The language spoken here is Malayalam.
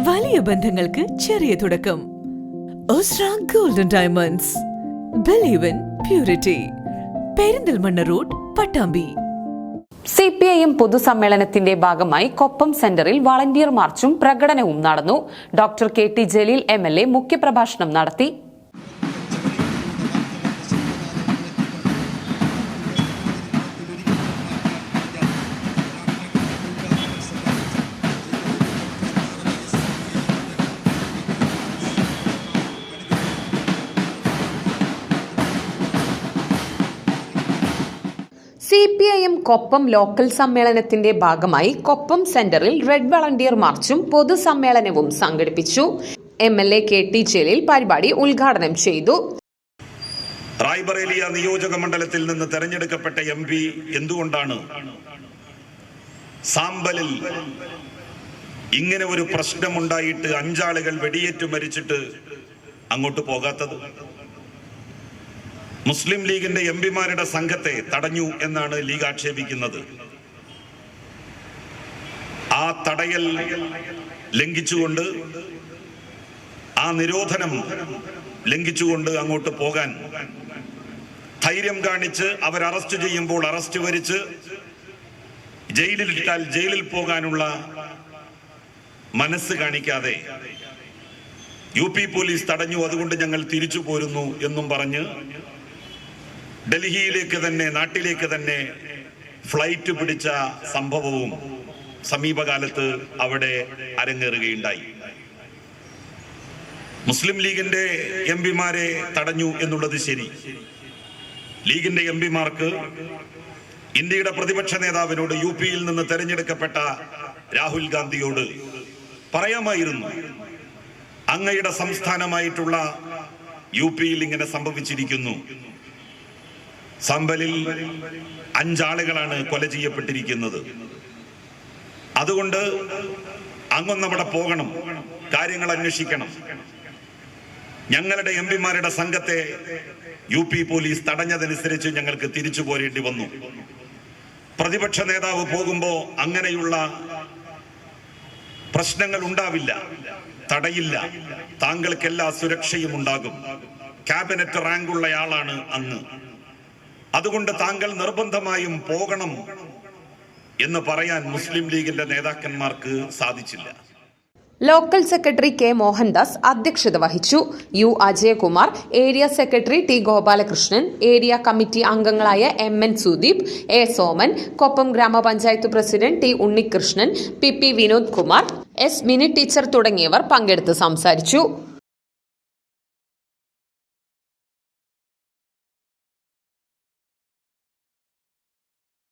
വലിയ ബന്ധങ്ങൾക്ക് ചെറിയ തുടക്കം. ഒസ്ര golden diamonds. Believe in purity. Perinthalmanna road, Pattambi. CPIM പൊതുസമ്മേളനത്തിന്റെ ഭാഗമായി കൊപ്പം സെന്ററിൽ വളണ്ടിയർ മാർച്ചും പ്രകടനവും നടന്നു. ഡോക്ടർ KT ജലീൽ MLA മുഖ്യപ്രഭാഷണം നടത്തി. CPIM കൊപ്പം ലോക്കൽ സമ്മേളനത്തിന്റെ ഭാഗമായി കൊപ്പം സെന്ററിൽ റെഡ് വളണ്ടിയർ മാർച്ചും പൊതുസമ്മേളനവും സംഘടിപ്പിച്ചു. MLA KT ജലീൽ പരിപാടി ഉദ്ഘാടനം ചെയ്തു. റായ്ബറേലിയ നിയോജക മണ്ഡലത്തിൽ നിന്ന് തെരഞ്ഞെടുക്കപ്പെട്ട MP എന്തുകൊണ്ടാണ് സാമ്പലിൽ ഇങ്ങനെ ഒരു പ്രശ്നമുണ്ടായിട്ട് 5 ആളുകൾ വെടിയേറ്റു മരിച്ചിട്ട് അങ്ങോട്ട് പോകാത്തത്? മുസ്ലിം ലീഗിന്റെ MPമാരുടെ സംഘത്തെ തടഞ്ഞു എന്നാണ് ലീഗ് ആക്ഷേപിക്കുന്നത്. ആ തടയൽ ലംഘിച്ചുകൊണ്ട്, ആ നിരോധനം ലംഘിച്ചുകൊണ്ട് അങ്ങോട്ട് പോകാൻ ധൈര്യം കാണിച്ച് അവർ അറസ്റ്റ് ചെയ്യുമ്പോൾ അറസ്റ്റ് വരിച്ച് ജയിലിലിട്ടാൽ ജയിലിൽ പോകാനുള്ള മനസ്സ് കാണിക്കാതെ UP പോലീസ് തടഞ്ഞു, അതുകൊണ്ട് ഞങ്ങൾ തിരിച്ചു പോരുന്നു എന്നും പറഞ്ഞ് ഡൽഹിയിലേക്ക് തന്നെ, നാട്ടിലേക്ക് തന്നെ ഫ്ലൈറ്റ് പിടിച്ച സംഭവവും സമീപകാലത്ത് അവിടെ അരങ്ങേറുകയുണ്ടായി. മുസ്ലിം ലീഗിന്റെ MPമാരെ തടഞ്ഞു എന്നുള്ളത് ശരി. ലീഗിന്റെ MPമാർക്ക് ഇന്ത്യയുടെ പ്രതിപക്ഷ നേതാവിനോട്, UPയിൽ നിന്ന് തെരഞ്ഞെടുക്കപ്പെട്ട രാഹുൽ ഗാന്ധിയോട് പറയാമായിരുന്നു, അങ്ങയുടെ സംസ്ഥാനമായിട്ടുള്ള UPയിൽ ഇങ്ങനെ സംഭവിച്ചിരിക്കുന്നു. സാമ്പലിൽ 5 ആളുകളാണ് കൊല ചെയ്യപ്പെട്ടിരിക്കുന്നത്. അതുകൊണ്ട് അങ്ങൊന്നവിടെ പോകണം, കാര്യങ്ങൾ അന്വേഷിക്കണം. ഞങ്ങളുടെ MPമാരുടെ സംഘത്തെ UP പോലീസ് തടഞ്ഞതനുസരിച്ച് ഞങ്ങൾക്ക് തിരിച്ചു പോരേണ്ടി വന്നു. പ്രതിപക്ഷ നേതാവ് പോകുമ്പോ അങ്ങനെയുള്ള പ്രശ്നങ്ങൾ ഉണ്ടാവില്ല, തടയില്ല. താങ്കൾക്ക് എല്ലാ സുരക്ഷയും ഉണ്ടാകും. ക്യാബിനറ്റ് റാങ്കുള്ളയാളാണ് അങ്ങ്. അതുകൊണ്ട് താങ്കൾ നിർബന്ധമായും പോകണം എന്ന് പറയാൻ മുസ്ലിം ലീഗിന്റെ നേതാക്കന്മാർക്ക് സാധിച്ചില്ല. ലോക്കൽ സെക്രട്ടറി K മോഹൻദാസ് അധ്യക്ഷത വഹിച്ചു. U Ajayakumar, area secretary T Gopalakrishnan, area committee അംഗങ്ങളായ MN സുദീപ്, A സോമൻ, കൊപ്പം ഗ്രാമപഞ്ചായത്ത് president T Unnikrishnan, PP Vinod Kumar, S mini teacher തുടങ്ങിയവർ പങ്കെടുത്ത് സംസാരിച്ചു.